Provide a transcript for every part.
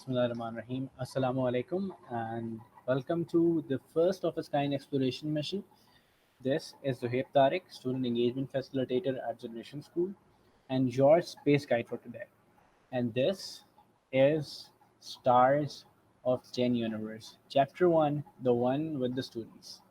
Bismillahirrahmanirrahim. Assalamu alaikum and welcome to the first of its kind exploration mission. This is Zuhaib Tariq, student engagement facilitator at Generation School, and your space guide for today. And this is Stars of GenUniverse, Chapter 1, the one with the students.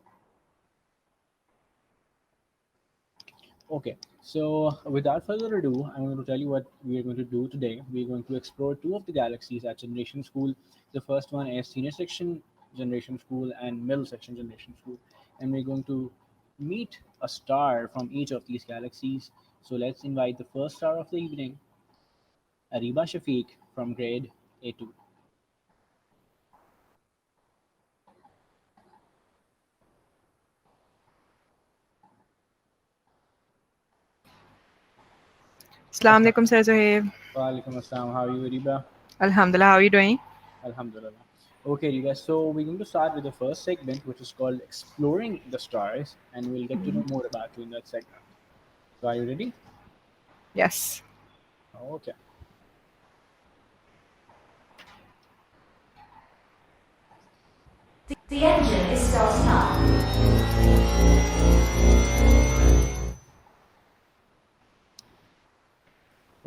Okay, so without further ado, I'm going to tell you what we are going to do today. We're going to explore two of the galaxies at Generation School. The first one is Senior Section Generation School and Middle Section Generation School. And we're going to meet a star from each of these galaxies. So let's invite the first star of the evening, Ariba Shafiq from grade A2. Assalamu alaikum, Sir Zohaib. Walaikum Assalam. How are you, Ariba? Alhamdulillah, how are you doing? Alhamdulillah. Okay, you guys. So we're going to start with the first segment, which is called "Exploring the Stars," and we'll get to know more about you in that segment. So, are you ready? Yes. Okay. The engine is starting up.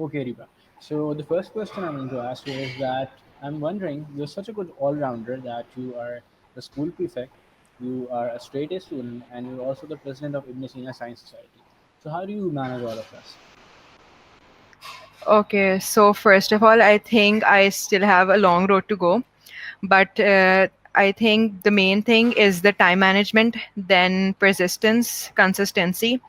Okay, Riba. So the first question I'm going to ask you is that I'm wondering, you're such a good all-rounder that you are the school prefect, you are a straight A student, and you're also the president of Ibn Sina Science Society. So how do you manage all of this? Okay, so first of all, I think I still have a long road to go, but I think the main thing is the time management, then persistence, consistency.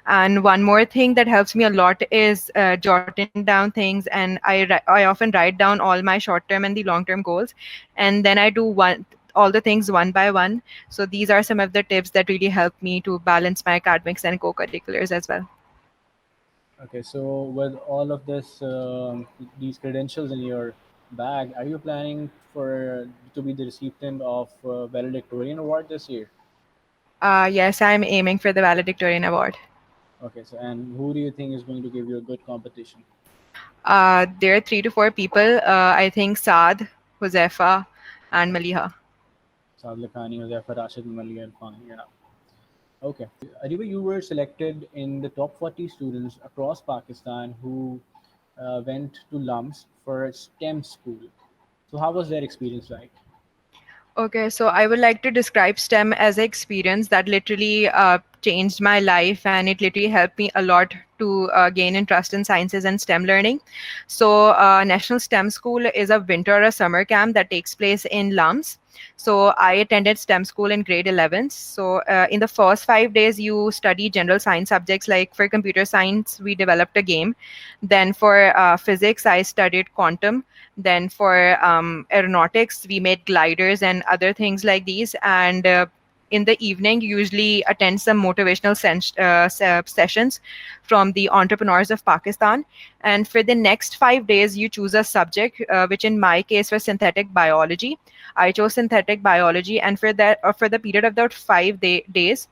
And one more thing that helps me a lot is jotting down things, and I often write down all my short term and the long term goals, and then I do all the things one by one. So these are some of the tips that really help me to balance my academics and co-curriculars as well. Okay, so with all of this, these credentials in your bag, are you planning for to be the recipient of valedictorian award this year? Yes, I'm aiming for the valedictorian award. Okay, so and who do you think is going to give you a good competition? There are 3 to 4 people. I think Saad, Josefa, and Maliha. Saad Lakhani, Huzaifar Rashid, Mali Irfan. Yeah. Okay. Ariba, you were selected in the top 40 students across Pakistan who went to LUMS for STEM school. So how was their experience like? Okay, so I would like to describe STEM as an experience that literally changed my life, and it literally helped me a lot to gain interest in sciences and STEM learning. So, National STEM School is a winter or a summer camp that takes place in LUMS. So, I attended STEM school in grade 11. So, in the first 5 days, you study general science subjects. Like for computer science, we developed a game. Then for physics, I studied quantum. Then for aeronautics, we made gliders and other things like these. And in the evening, you usually attend some motivational sessions from the entrepreneurs of Pakistan. And for the next 5 days, you choose a subject, which in my case was synthetic biology. I chose synthetic biology, and for that, or for the period of that 5 days,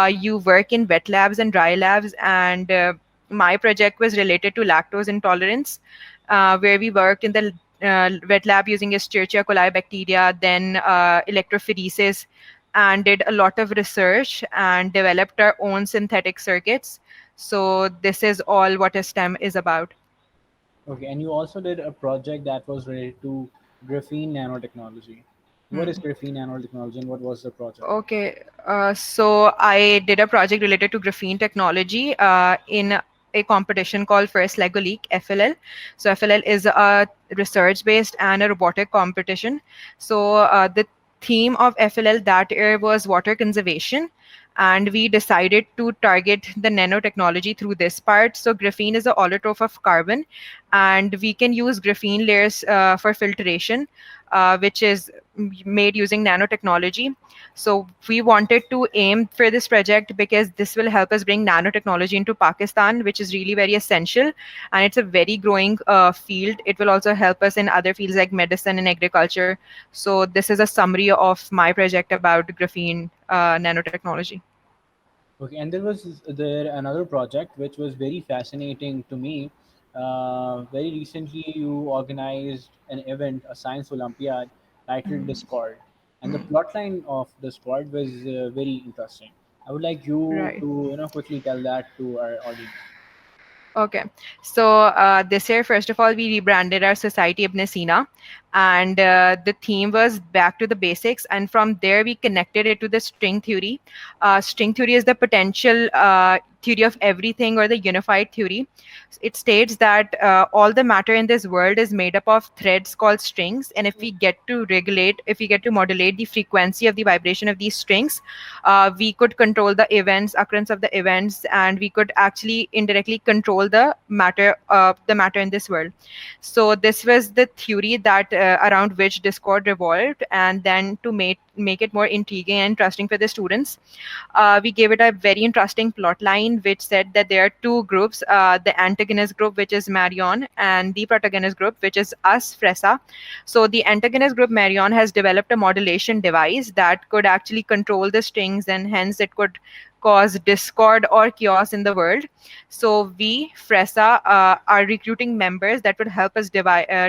you work in wet labs and dry labs. And my project was related to lactose intolerance, where we worked in the wet lab using Escherichia coli bacteria, then electrophoresis, and did a lot of research and developed our own synthetic circuits. So this is all what STEM is about. Okay, and you also did a project that was related to graphene nanotechnology. What is graphene nanotechnology and what was the project? Okay, so I did a project related to graphene technology in a competition called First Lego League (FLL). So FLL is a research-based and a robotic competition. So the theme of FLL that year was water conservation, and we decided to target the nanotechnology through this part. So graphene is an allotrope of carbon, and we can use graphene layers for filtration, which is made using nanotechnology. So we wanted to aim for this project because this will help us bring nanotechnology into Pakistan, which is really very essential, and it's a very growing field. It will also help us in other fields like medicine and agriculture. So this is a summary of my project about graphene nanotechnology. Okay, and there was there another project which was very fascinating to me, Very recently, you organized an event, a science Olympiad titled Discord, and the plotline of Discord was very interesting. I would like you Right. to quickly tell that to our audience. Okay. So this year, first of all, we rebranded our Society Ibn Sina, and the theme was back to the basics. And from there, we connected it to the string theory. String theory is the potential theory of everything, or the unified theory. It states that all the matter in this world is made up of threads called strings, and if we get to modulate the frequency of the vibration of these strings, we could control the events, occurrence of the events, and we could actually indirectly control the matter in this world. So this was the theory that around which Discord revolved, and then to make it more intriguing and interesting for the students, we gave it a very interesting plot line, which said that there are two groups: the antagonist group, which is Marion, and the protagonist group, which is us, Fresa. So the antagonist group, Marion, has developed a modulation device that could actually control the strings, and hence it could cause discord or chaos in the world. So we, Fresa, are recruiting members that would help us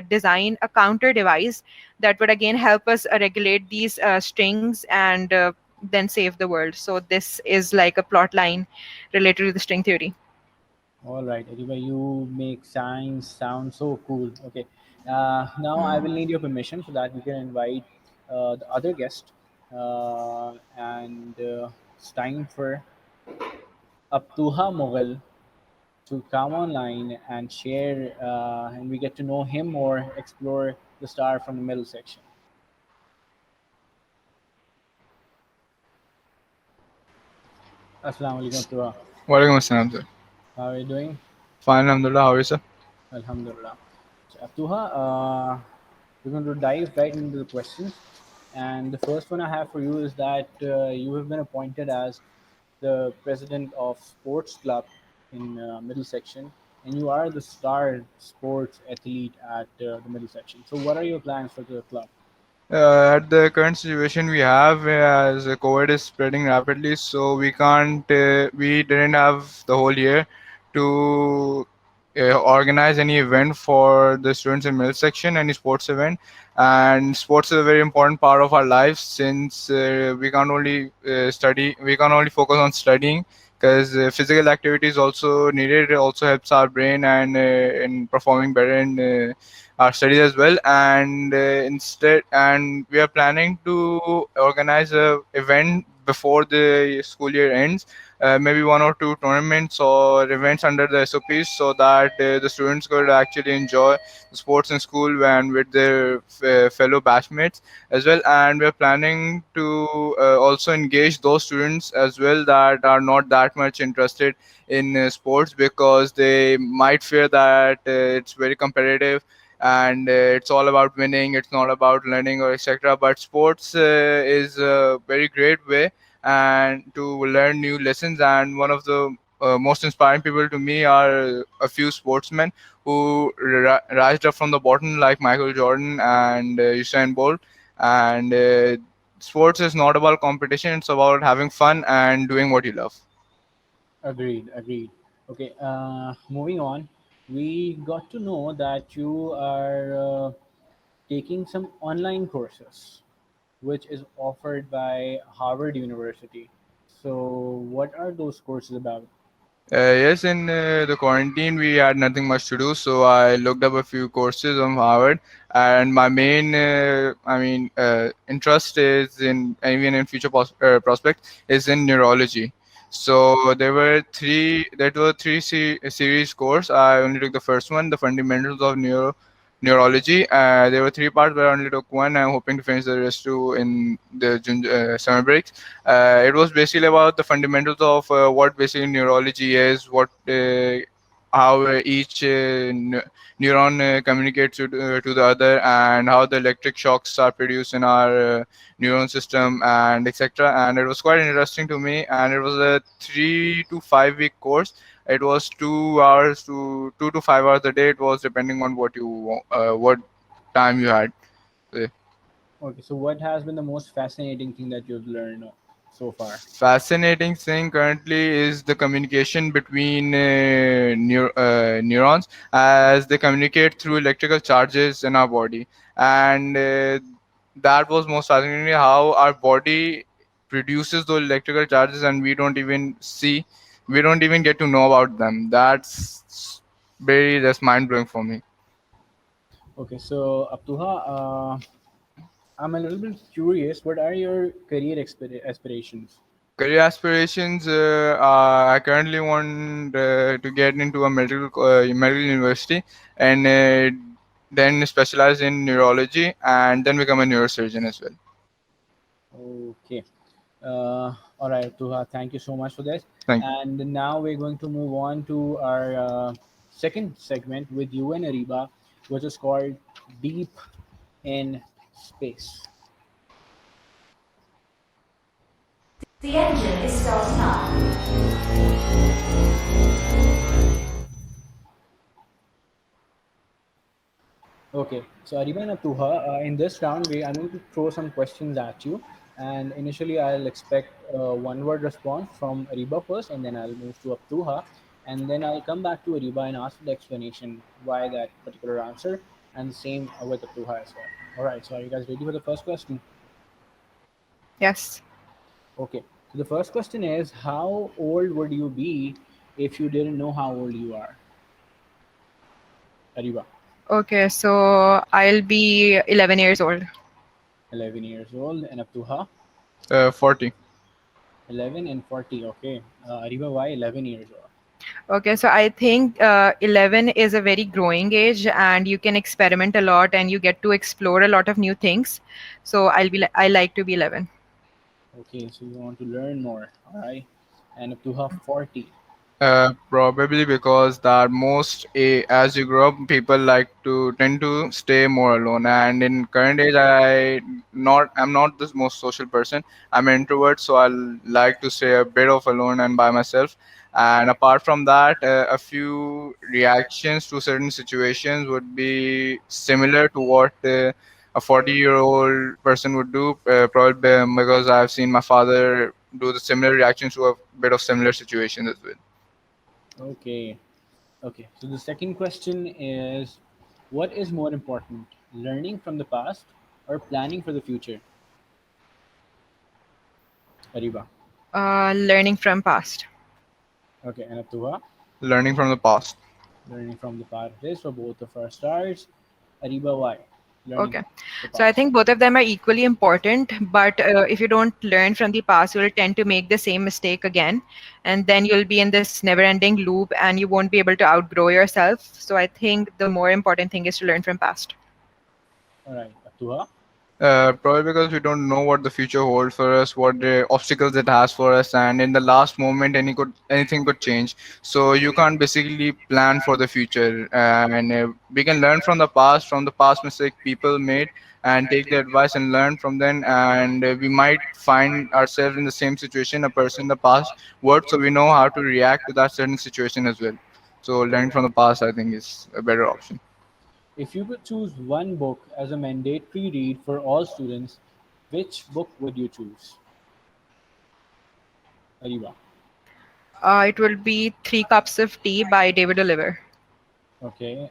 design a counter device that would again help us regulate these strings and then save the world. So this is like a plot line related to the string theory. All right, Adiba, you make science sound so cool. Okay, now I will need your permission so that we can invite the other guest, and it's time for Abtuha Mughal to come online and share, and we get to know him more, explore the star from the middle section. Assalamu alaikum, Abtuha. Walaikum assalam, sir. How are you doing? Fine, Alhamdulillah. How are you, sir? Alhamdulillah. So, Abtuha, we're going to dive right into the questions. And the first one I have for you is that you have been appointed as the president of sports club in middle section, and you are the star sports athlete at the middle section. So, what are your plans for the club? At the current situation we have, as COVID is spreading rapidly, so we didn't have the whole year to organize any event for the students in middle section, any sports event. And sports is a very important part of our lives, since we can't only focus on studying, because physical activity is also needed. It also helps our brain and in performing better in our studies as well. And we are planning to organize a event before the school year ends, maybe one or two tournaments or events under the SOPs, so that the students could actually enjoy the sports in school and with their fellow batchmates as well. And we're planning to also engage those students as well that are not that much interested in sports, because they might fear that it's very competitive and it's all about winning, it's not about learning or etc. But sports is a very great way and to learn new lessons. And one of the most inspiring people to me are a few sportsmen who rised up from the bottom, like Michael Jordan and Usain Bolt. And sports is not about competition, it's about having fun and doing what you love. Agreed, agreed. Okay, moving on. We got to know that you are taking some online courses, which is offered by Harvard University. So, what are those courses about? Yes, in the quarantine, we had nothing much to do, so I looked up a few courses on Harvard, and my main, interest is in, even in future prospect, is in neurology. So there were three series course. I only took the first one, the fundamentals of neurology. There were three parts, but I only took one. I'm hoping to finish the rest two in the summer break. It was basically about the fundamentals of what basically neurology is, how each neuron communicates to the other, and how the electric shocks are produced in our neuron system, and etc. And it was quite interesting to me. And it was a 3 to 5 week course. It was 2 hours to 2 to 5 hours a day. It was depending on what time you had. Okay, so what has been the most fascinating thing that you've learned? so far? Fascinating thing currently is the communication between neurons as they communicate through electrical charges in our body, and that was most fascinating how our body produces those electrical charges and we don't even get to know about them. That's very just mind blowing for me. Okay, so Abduha, I'm a little bit curious. What are your career aspirations? Career aspirations. I currently want to get into a medical university and then specialize in neurology and then become a neurosurgeon as well. Okay. All right, Abduha, thank you so much for this. Thank you. And now we're going to move on to our second segment with you and Ariba, which is called Deep in Space. The engine is starting up. Okay, so Ariba and Abduha, in this round, I'm going to throw some questions at you. And initially, I'll expect a one word response from Ariba first, and then I'll move to Abduha. And then I'll come back to Ariba and ask for the explanation why that particular answer, and the same with Abduha as well. All right, so are you guys ready for the first question? Yes. Okay, so the first question is: how old would you be if you didn't know how old you are? Ariba, Okay, so I'll be 11 years old. 11 years old, and Abduha, 40. 11 and 40. Okay, Ariba, why 11 years old? Okay, so I think 11 is a very growing age and you can experiment a lot and you get to explore a lot of new things. So I like to be 11. Okay, so you want to learn more, all right? And Abduha, 40. Probably because that as you grow up, people like to tend to stay more alone. And in current age, I'm not the most social person. I'm an introvert, so I like to stay a bit of alone and by myself. And apart from that, a few reactions to certain situations would be similar to what a 40-year-old person would do. Probably because I've seen my father do the similar reactions to a bit of similar situations as well. Okay, okay. So the second question is: what is more important, learning from the past or planning for the future? Ariba. Learning from past. Okay, and Abduha, Learning from the past. learning from the past. It is for both of our stars. Ariba, why? Learning Okay. from the So I past. think both of them are equally important, but if you don't learn from the past, you'll tend to make the same mistake again. And then you'll be in this never ending loop and you won't be able to outgrow yourself. So I think the more important thing is to learn from past. All right, Abduha. Probably because we don't know what the future holds for us, what the obstacles it has for us, and in the last moment, anything could change. So you can't basically plan for the future, and we can learn from the past mistake people made, and take the advice and learn from them. And we might find ourselves in the same situation a person in the past would, so we know how to react to that certain situation as well. So learning from the past, I think, is a better option. If you could choose one book as a mandatory read for all students, which book would you choose? Ariba. It will be Three Cups of Tea by David Oliver. Okay.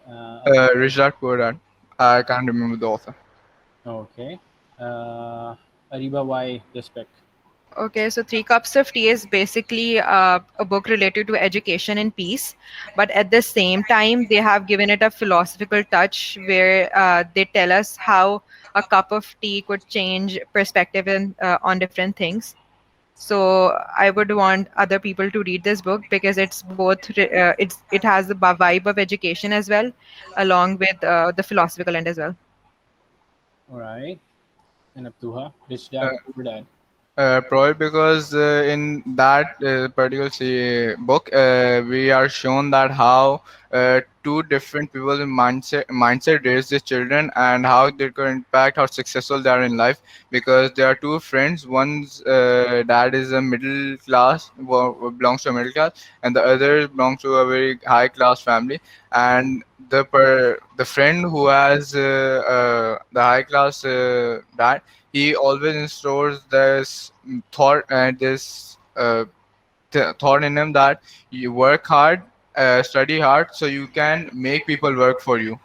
Rich Dad Poor Dad. I can't remember the author. Okay. Uh, Ariba, why this pick? Okay, so Three Cups of Tea is basically a book related to education and peace, but at the same time, they have given it a philosophical touch where they tell us how a cup of tea could change perspective on different things. So I would want other people to read this book because it has the vibe of education as well, along with the philosophical end as well. All right. And Abduha, Rich Uh, Dad, Poor Dad. Probably because in that particular book, we are shown that how two different people in mindset raise their children and how they can impact how successful they are in life. Because there are two friends. One's dad is a middle class, belongs to a middle class, and the other belongs to a very high class family. And the friend who has the high class dad, he always installs this thought and this thought in him that you work hard, study hard, so you can make people work for you,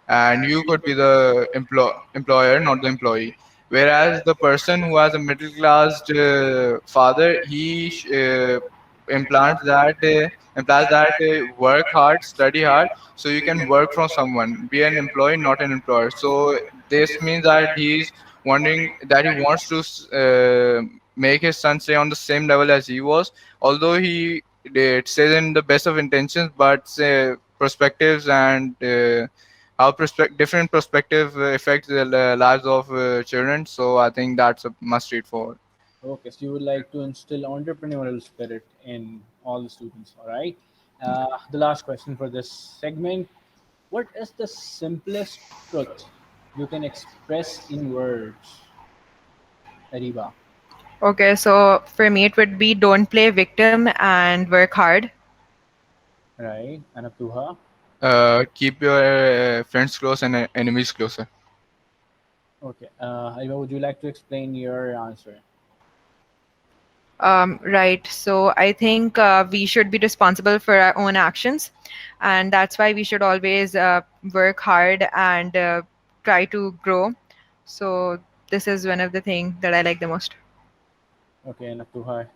and you could be the employer, not the employee. Whereas the person who has a middle class father, he implies that work hard, study hard, so you can work from someone, be an employee, not an employer. So this means that he's wondering that he wants to make his son stay on the same level as he was, although he it says in the best of intentions, but perspectives and how different perspective affects the lives of children. So I think that's a must read for. Okay, so you would like to instill entrepreneurial spirit in all the students, all right? The last question for this segment: what is the simplest truth you can express in words, Ariba? Okay, so for me, it would be don't play victim and work hard. Right? And Abduha? Keep your friends close and enemies closer. Okay. Ariba, would you like to explain your answer? Right. So I think we should be responsible for our own actions, and that's why we should always work hard and try to grow. So this is one of the things that I like the most. Okay, and Abduha?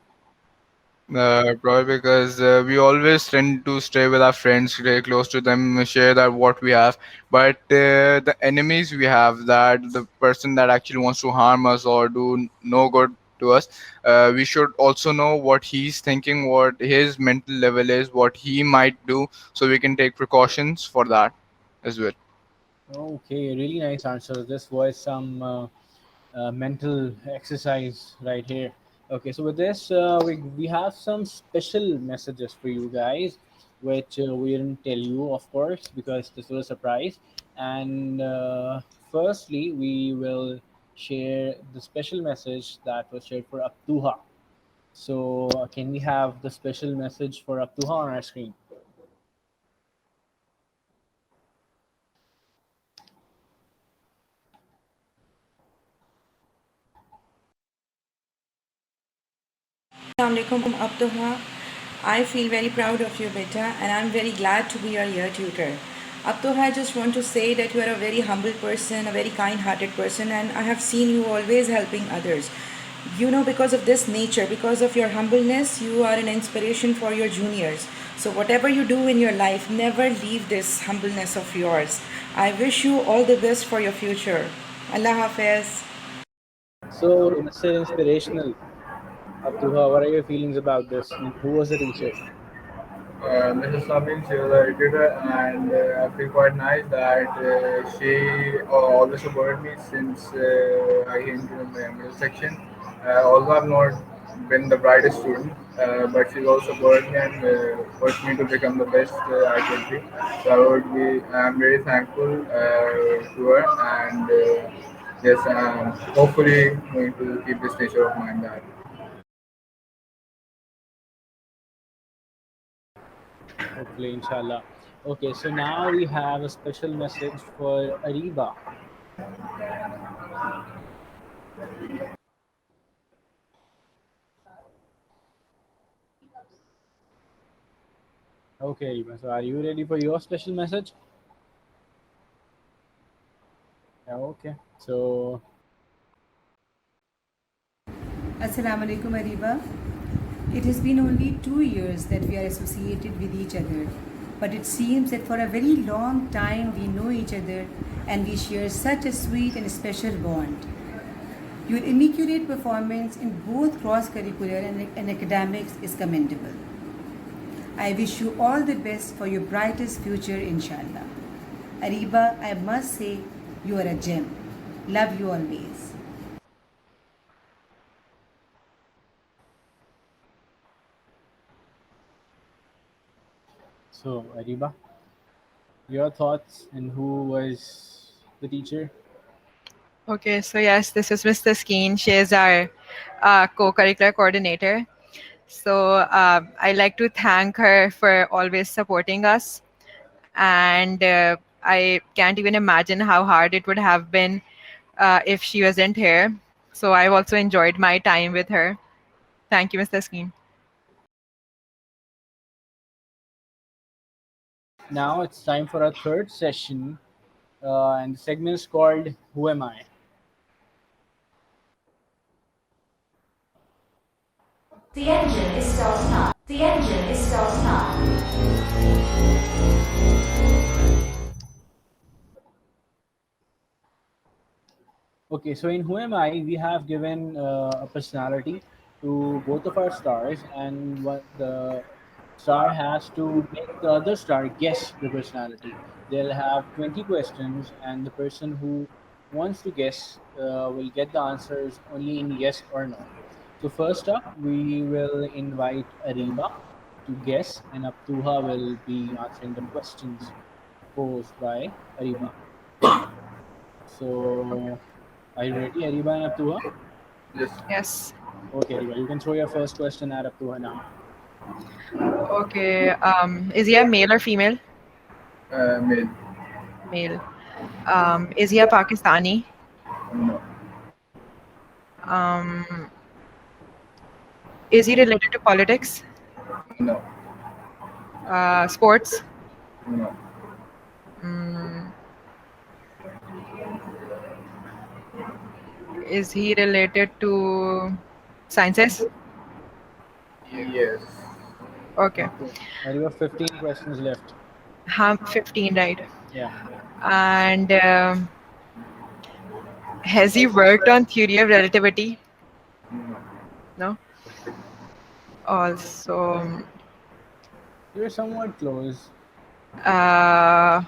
Probably because we always tend to stay with our friends, stay close to them, share that what we have. But the enemies we have, that the person that actually wants to harm us or do no good to us, we should also know what he's thinking, what his mental level is, what he might do, so we can take precautions for that as well. Okay, really nice answer. This was some mental exercise right here. Okay, so with this, we have some special messages for you guys, which we didn't tell you, of course, because this was a surprise. And firstly, we will share the special message that was shared for Abduha. So, can we have the special message for Abduha on our screen? Assalamualaikum Abduha. I feel very proud of you, beta, and I'm very glad to be your year tutor. Abduha, I just want to say that you are a very humble person, a very kind hearted person, and I have seen you always helping others. You know, because of this nature, because of your humbleness, you are an inspiration for your juniors. So, whatever you do in your life, never leave this humbleness of yours. I wish you all the best for your future. Allah Hafiz. So, Mr. Inspirational, Abduha, what are your feelings about this? And who was the teacher? Mrs. Sabin, she was a recruiter, and I feel quite nice that she always supported me since I came to the middle section. Although I've not been the brightest student, but she's also supported me and pushed me to become the best I could be. So I'm very thankful to her, and yes, I'm hopefully going to keep this nature of mine that. Hopefully, inshallah. Okay, so now we have a special message for Ariba. Okay, Ariba, so are you ready for your special message? Yeah, okay. So, Assalamu alaikum Ariba. It has been only 2 years that we are associated with each other, but it seems that for a very long time we know each other and we share such a sweet and special bond. Your immaculate performance in both cross curricular and academics is commendable. I wish you all the best for your brightest future, inshallah. Ariba, I must say, you are a gem. Love you always. Ariba, your thoughts and who was the teacher? Okay, so yes, this is Mr. Skeen. She is our co-curricular coordinator. So I like to thank her for always supporting us, and I can't even imagine how hard it would have been if she wasn't here. So I've also enjoyed my time with her. Thank you, Mr. Skeen. Now it's time for our third session, and the segment is called "Who Am I?" The engine is starting up. The engine is starting up. Okay, so in Who Am I, we have given a personality to both of our stars, and what the star has to make the other star guess the personality. They'll have 20 questions, and the person who wants to guess will get the answers only in yes or no. So, first up, we will invite Ariba to guess, and Aptuha will be answering the questions posed by Ariba. So, are you ready, Ariba and Aptuha? Yes. Yes. Okay, Ariba, you can throw your first question at Aptuha now. Okay. Is he a male or female? Male. Male. Is he a Pakistani? No. Um, is he related to politics? No. Sports? No. Mm, is he related to sciences? Yes. Okay. Okay, Ariba, 15 questions left. 15, right? Yeah. And has he worked on theory of relativity? No. No. Also, You're somewhat close. uh,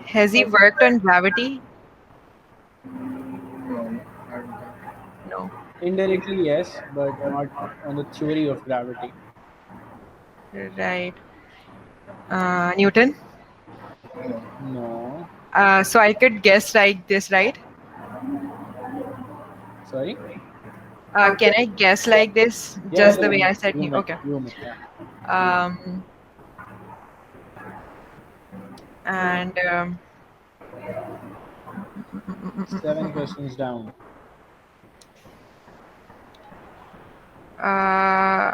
has he worked on gravity? No. I don't think. No. Indirectly, yes, but not on the theory of gravity. Right. Newton. No. No. So I could guess like this, right? Sorry? Can I guess like this? Yeah, Just yeah, the you way may. I said. You may. Okay. You may, yeah. Um, and 7 questions down. uh,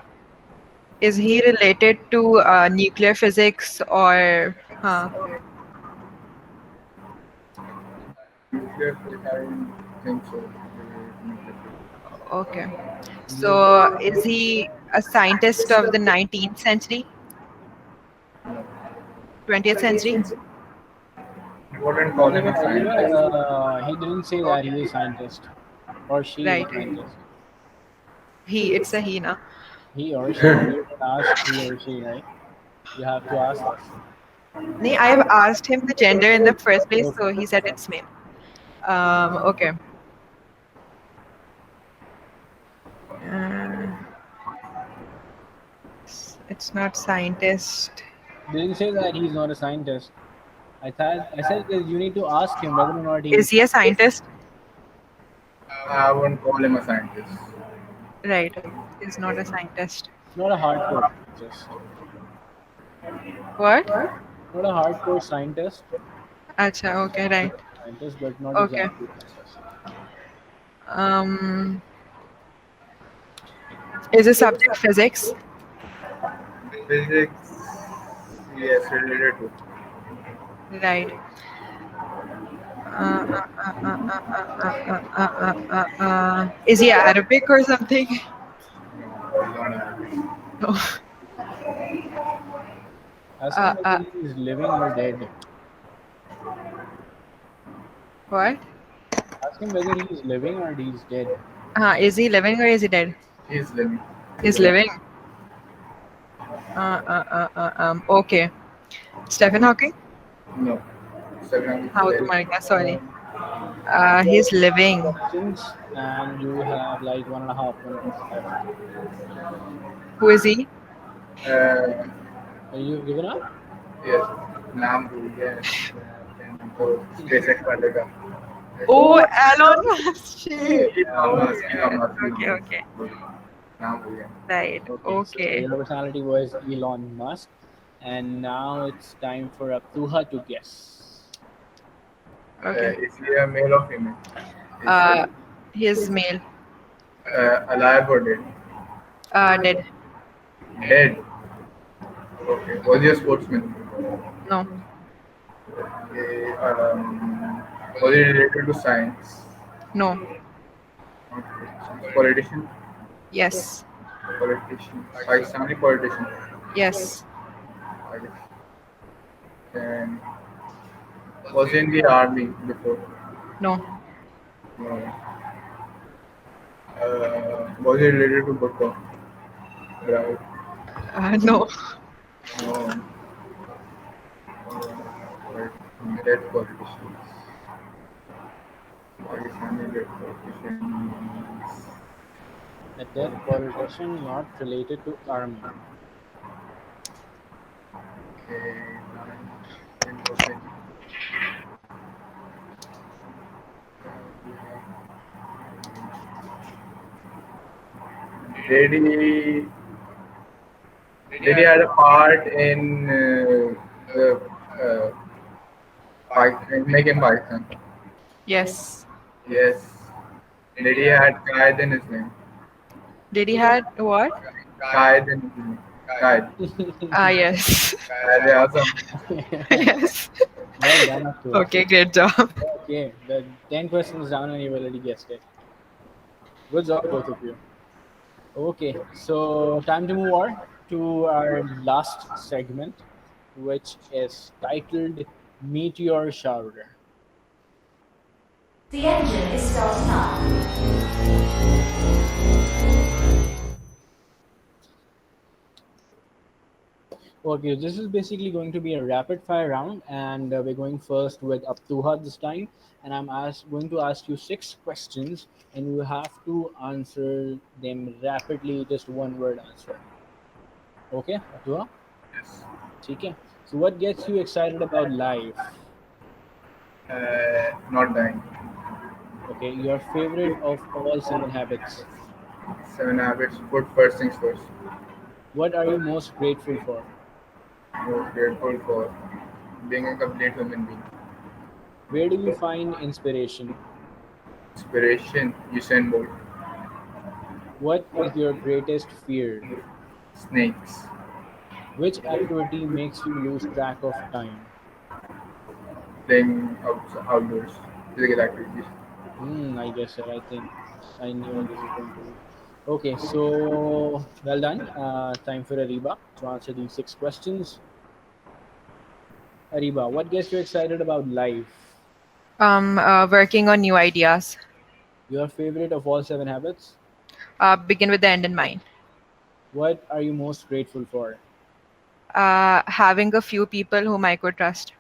is he related to nuclear physics or? Nuclear physics, I don't think so. Okay. You, So is he a scientist of the 19th century, 20th century? You wouldn't call him a Ariba, scientist. he didn't say that he is a scientist or she is a Right. scientist. It's a he now. He or she. You didn't ask he or she, right? You have to ask us. Nee, I've asked him the gender in the first place, Okay. so he said it's male. Okay. Uh, it's not scientist. Didn't say that he's not a scientist. I said that you need to ask him whether or not he Is is. he a scientist? I wouldn't call him a scientist. Right. He's not a scientist. Not a hardcore scientist. What? Not a hardcore scientist. Acha, okay, right. Scientist, but not Okay. exactly a scientist. Um, is the subject physics? Physics, yes, related to. Right. Is he Arabic or something? No, not Arabic. No. Ask him Uh, whether uh, he is living or dead. what? Ask him whether he is living or he is dead. Is he living or is he dead? He's living. He's living. Okay. Stephen Hawking? No. Second is How to dead. my God, sorry. Um, He's living. questions, and you have like 1.5 minutes left. Who is he? Uh, You've given up? yes. नाम भूल गया तो SpaceX वाले का. Oh, Elon Musk. Shit. Elon Musk. Elon Musk. Okay, Elon okay. Musk. नाम भूल गया. Right. Okay, so Okay. your personality was Elon Musk, and now it's time for Abduha to guess. Okay. Is he a male or female? Uh, He is male. Alive or dead? Dead. Dead. Okay. Was he a sportsman? No. Okay. Was he related to science? No. Okay. Politician? Yes. Politician. Pakistani politician. Yes. Pakistan. And was he in the army before? No. No. Was he related to Bhutto? Right. No. No. Right. Dead politicians. Pakistani dead politicians. A dead politician not related to army. Okay. Okay. Did he did he had a part in the uh, making Pakistan? Yes. Yes. Did he had Qaid in his name? Did he had what? Qaid in his name. Qaid. Yes. Qaid Azam. Yes. Well done, Abdullah. Okay, great job. Okay, the 10 questions down and you've already guessed it. Good job, both of you. Okay, so time to move on to our last segment, which is titled Meteor Shower. The engine is starting up. Okay, this is basically going to be a rapid fire round, and we're going first with Abtuha this time. And going to ask you 6 questions, and you have to answer them rapidly, just one word answer. Okay, Abtuha? Yes. Okay. So, what gets you excited about life? Not dying. Okay, your favorite of all 7 habits. 7 habits. Put first things first. What are you most grateful for? Most grateful for being a complete human being. Where do you find inspiration? Inspiration. Usain Bolt. What is your greatest fear? Snakes. Which activity makes you lose track of time? Playing outdoors. Physical activities. I guess it. I think I knew what this is going to be. Okay, so well done. Time for Ariba to answer these 6 questions. Ariba, what gets you excited about life? Working on new ideas. Your favorite of all 7 habits? Begin with the end in mind. What are you most grateful for? Having a few people whom I could trust.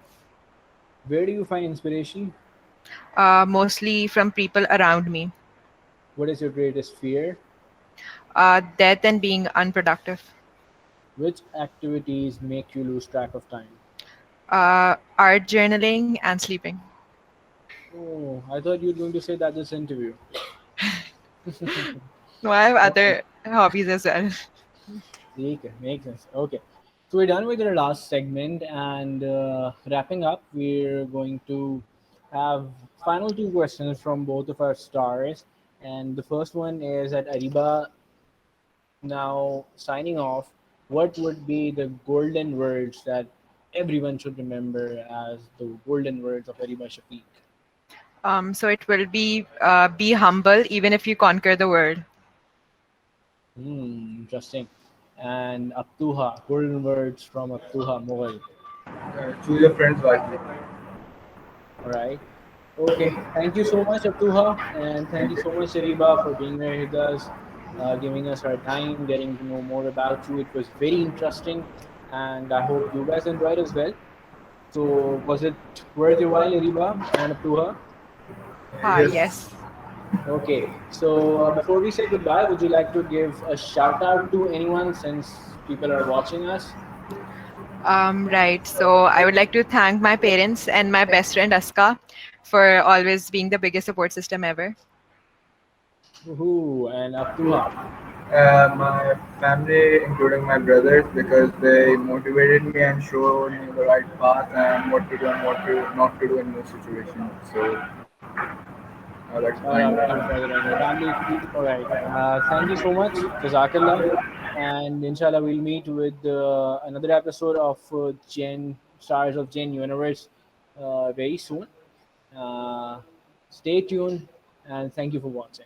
Where do you find inspiration? Mostly from people around me. What is your greatest fear? Death and being unproductive. Which activities make you lose track of time? Art journaling and sleeping. Oh, I thought you were going to say that this interview. No, I have Okay. other hobbies as well. Okay, makes sense. Okay, so we're done with our last segment, and wrapping up, we're going to have final 2 questions from both of our stars. And the first one is at Ariba. Now, signing off, what would be the golden words that everyone should remember as the golden words of Ariba Shafiq? So it will be humble even if you conquer the world. Interesting. And Abtuha, golden words from Abtuha Mughal. Choose your friends wisely. All right. Okay. Thank you so much, Abtuha, and thank Thank you you. so much, Shariba, for being here with us, giving us our time, getting to know more about you. It was very interesting, and I hope you guys enjoyed as well. So, was it worth your while, Ariba and Abtuha? Yes. Yes. Okay. So, before we say goodbye, would you like to give a shout out to anyone since people are watching us? Right. So I would like to thank my parents and my best friend Aska for always being the biggest support system ever. Woohoo! And Abtuha. My family, including my brothers, because they motivated me and showed me the right path and what to do and what to not to do in those situations. So Oh, that's Shout fine. out to your brother and your family. All right. Thank you so much. Jazakallah. And inshallah, we'll meet with another episode of Gen Stars of Gen Universe very soon. Uh, Stay tuned and thank you for watching.